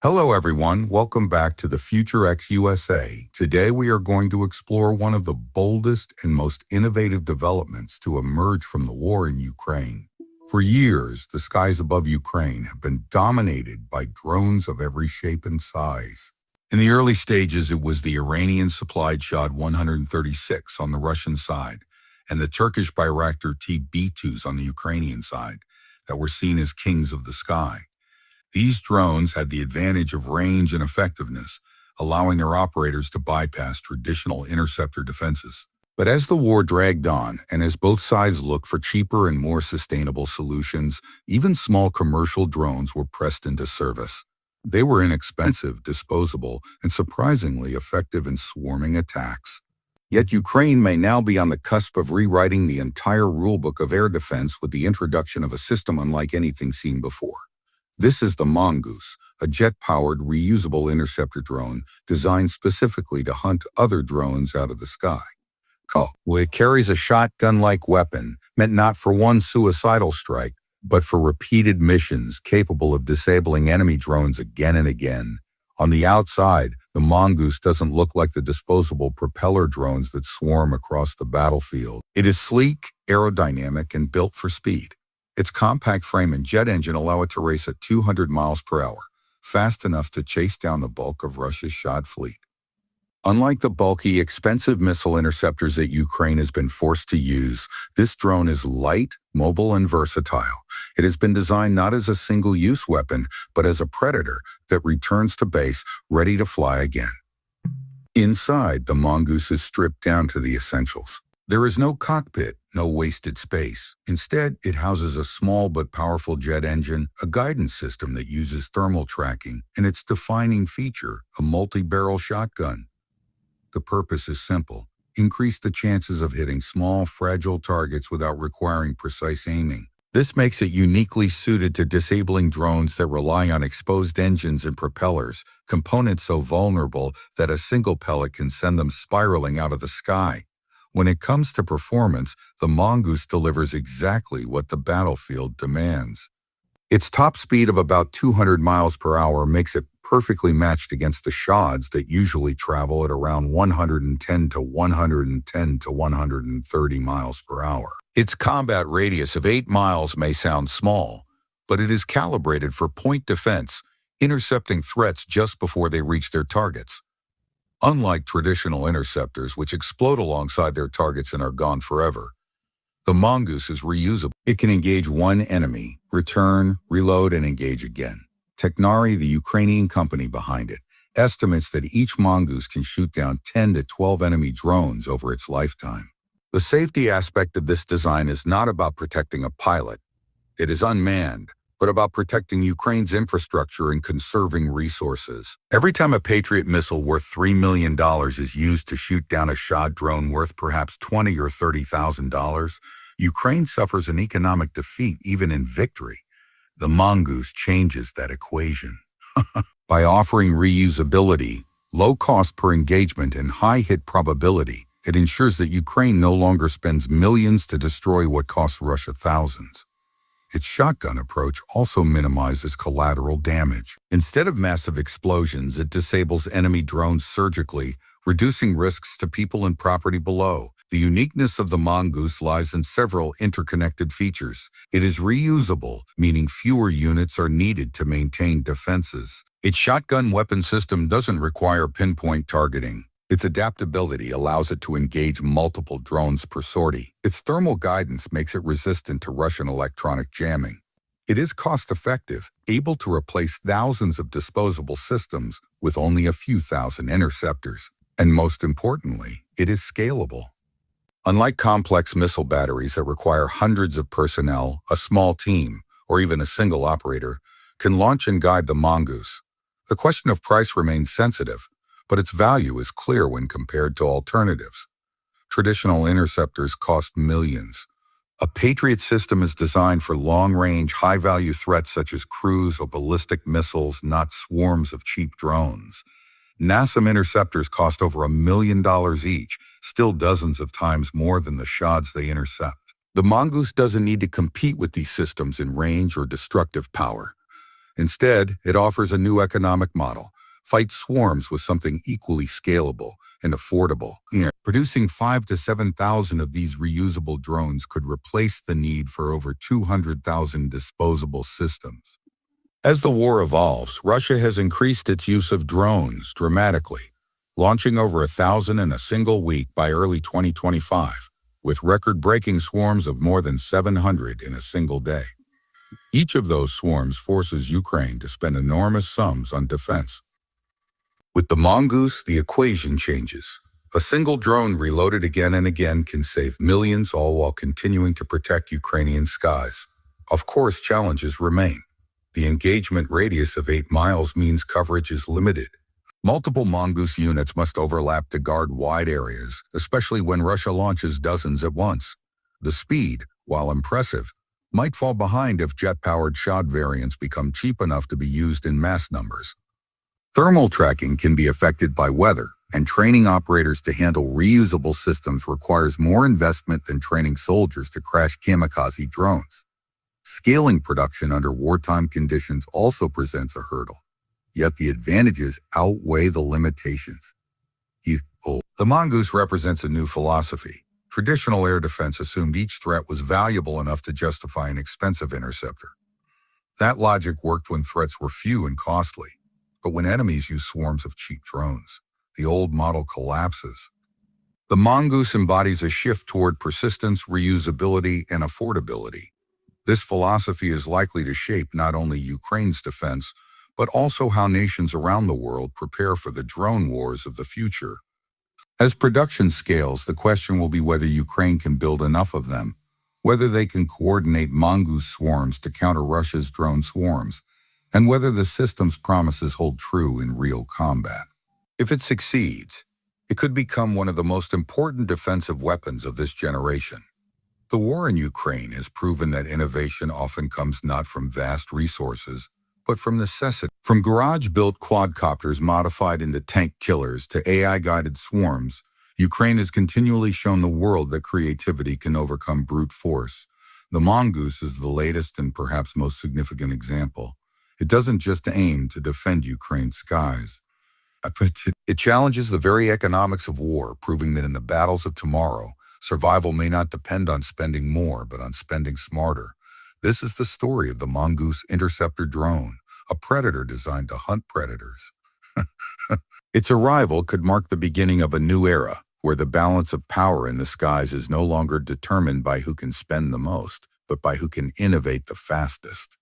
Hello everyone, welcome back to the Future X USA. Today we are going to explore one of the boldest and most innovative developments to emerge from the war in Ukraine. For years, the skies above Ukraine have been dominated by drones of every shape and size. In the early stages, it was the Iranian-supplied Shahed 136 on the Russian side and the Turkish Bayraktar TB2s on the Ukrainian side that were seen as kings of the sky. These drones had the advantage of range and effectiveness, allowing their operators to bypass traditional interceptor defenses. But as the war dragged on, and as both sides looked for cheaper and more sustainable solutions, even small commercial drones were pressed into service. They were inexpensive, disposable, and surprisingly effective in swarming attacks. Yet Ukraine may now be on the cusp of rewriting the entire rulebook of air defense with the introduction of a system unlike anything seen before. This is the Mongoose, a jet-powered, reusable interceptor drone designed specifically to hunt other drones out of the sky. It carries a shotgun-like weapon, meant not for one suicidal strike, but for repeated missions capable of disabling enemy drones again and again. On the outside, the Mongoose doesn't look like the disposable propeller drones that swarm across the battlefield. It is sleek, aerodynamic, and built for speed. Its compact frame and jet engine allow it to race at 200 miles per hour, fast enough to chase down the bulk of Russia's Shahed fleet. Unlike the bulky, expensive missile interceptors that Ukraine has been forced to use, this drone is light, mobile, and versatile. It has been designed not as a single-use weapon, but as a predator that returns to base ready to fly again. Inside, the Mongoose is stripped down to the essentials. There is no cockpit, no wasted space. Instead, it houses a small but powerful jet engine, a guidance system that uses thermal tracking, and its defining feature, a multi-barrel shotgun. The purpose is simple: increase the chances of hitting small, fragile targets without requiring precise aiming. This makes it uniquely suited to disabling drones that rely on exposed engines and propellers, components so vulnerable that a single pellet can send them spiraling out of the sky. When it comes to performance, the Mongoose delivers exactly what the battlefield demands. Its top speed of about 200 miles per hour makes it perfectly matched against the Shaheds that usually travel at around 110 to 130 miles per hour. Its combat radius of 8 miles may sound small, but it is calibrated for point defense, intercepting threats just before they reach their targets. Unlike traditional interceptors, which explode alongside their targets and are gone forever, the Mongoose is reusable. It can engage one enemy, return, reload, and engage again. Technari, the Ukrainian company behind it, estimates that each Mongoose can shoot down 10 to 12 enemy drones over its lifetime. The safety aspect of this design is not about protecting a pilot. It is unmanned, but about protecting Ukraine's infrastructure and conserving resources. Every time a Patriot missile worth $3 million is used to shoot down a Shahed drone worth perhaps $20,000 or $30,000, Ukraine suffers an economic defeat even in victory. The Mongoose changes that equation. By offering reusability, low cost per engagement, and high hit probability, it ensures that Ukraine no longer spends millions to destroy what costs Russia thousands. Its shotgun approach also minimizes collateral damage. Instead of massive explosions, it disables enemy drones surgically, reducing risks to people and property below. The uniqueness of the Mongoose lies in several interconnected features. It is reusable, meaning fewer units are needed to maintain defenses. Its shotgun weapon system doesn't require pinpoint targeting. Its adaptability allows it to engage multiple drones per sortie. Its thermal guidance makes it resistant to Russian electronic jamming. It is cost-effective, able to replace thousands of disposable systems with only a few thousand interceptors. And most importantly, it is scalable. Unlike complex missile batteries that require hundreds of personnel, a small team, or even a single operator can launch and guide the Mongoose. The question of price remains sensitive, but its value is clear when compared to alternatives. Traditional interceptors cost millions. A Patriot system is designed for long-range, high-value threats such as cruise or ballistic missiles, not swarms of cheap drones. NASAM interceptors cost over $1 million each, still dozens of times more than the Shaheds they intercept. The Mongoose doesn't need to compete with these systems in range or destructive power. Instead, it offers a new economic model: fight swarms with something equally scalable and affordable. Producing 5 to 7,000 of these reusable drones could replace the need for over 200,000 disposable systems. As the war evolves, Russia has increased its use of drones dramatically, launching over 1,000 in a single week by early 2025, with record-breaking swarms of more than 700 in a single day. Each of those swarms forces Ukraine to spend enormous sums on defense. With the Mongoose, the equation changes. A single drone reloaded again and again can save millions, all while continuing to protect Ukrainian skies. Of course, challenges remain. The engagement radius of 8 miles means coverage is limited. Multiple Mongoose units must overlap to guard wide areas, especially when Russia launches dozens at once. The speed, while impressive, might fall behind if jet-powered Shahed variants become cheap enough to be used in mass numbers. Thermal tracking can be affected by weather, and training operators to handle reusable systems requires more investment than training soldiers to crash kamikaze drones. Scaling production under wartime conditions also presents a hurdle, yet the advantages outweigh the limitations. The Mongoose represents a new philosophy. Traditional air defense assumed each threat was valuable enough to justify an expensive interceptor. That logic worked when threats were few and costly, but when enemies use swarms of cheap drones, the old model collapses. The Mongoose embodies a shift toward persistence, reusability, and affordability. This philosophy is likely to shape not only Ukraine's defense, but also how nations around the world prepare for the drone wars of the future. As production scales, the question will be whether Ukraine can build enough of them, whether they can coordinate Mongoose swarms to counter Russia's drone swarms, and whether the system's promises hold true in real combat. If it succeeds, it could become one of the most important defensive weapons of this generation. The war in Ukraine has proven that innovation often comes not from vast resources, but from necessity. From garage-built quadcopters modified into tank killers to AI-guided swarms, Ukraine has continually shown the world that creativity can overcome brute force. The Mongoose is the latest and perhaps most significant example. It doesn't just aim to defend Ukraine's skies. It challenges the very economics of war, proving that in the battles of tomorrow, survival may not depend on spending more, but on spending smarter. This is the story of the Mongoose interceptor drone, a predator designed to hunt predators. Its arrival could mark the beginning of a new era, where the balance of power in the skies is no longer determined by who can spend the most, but by who can innovate the fastest.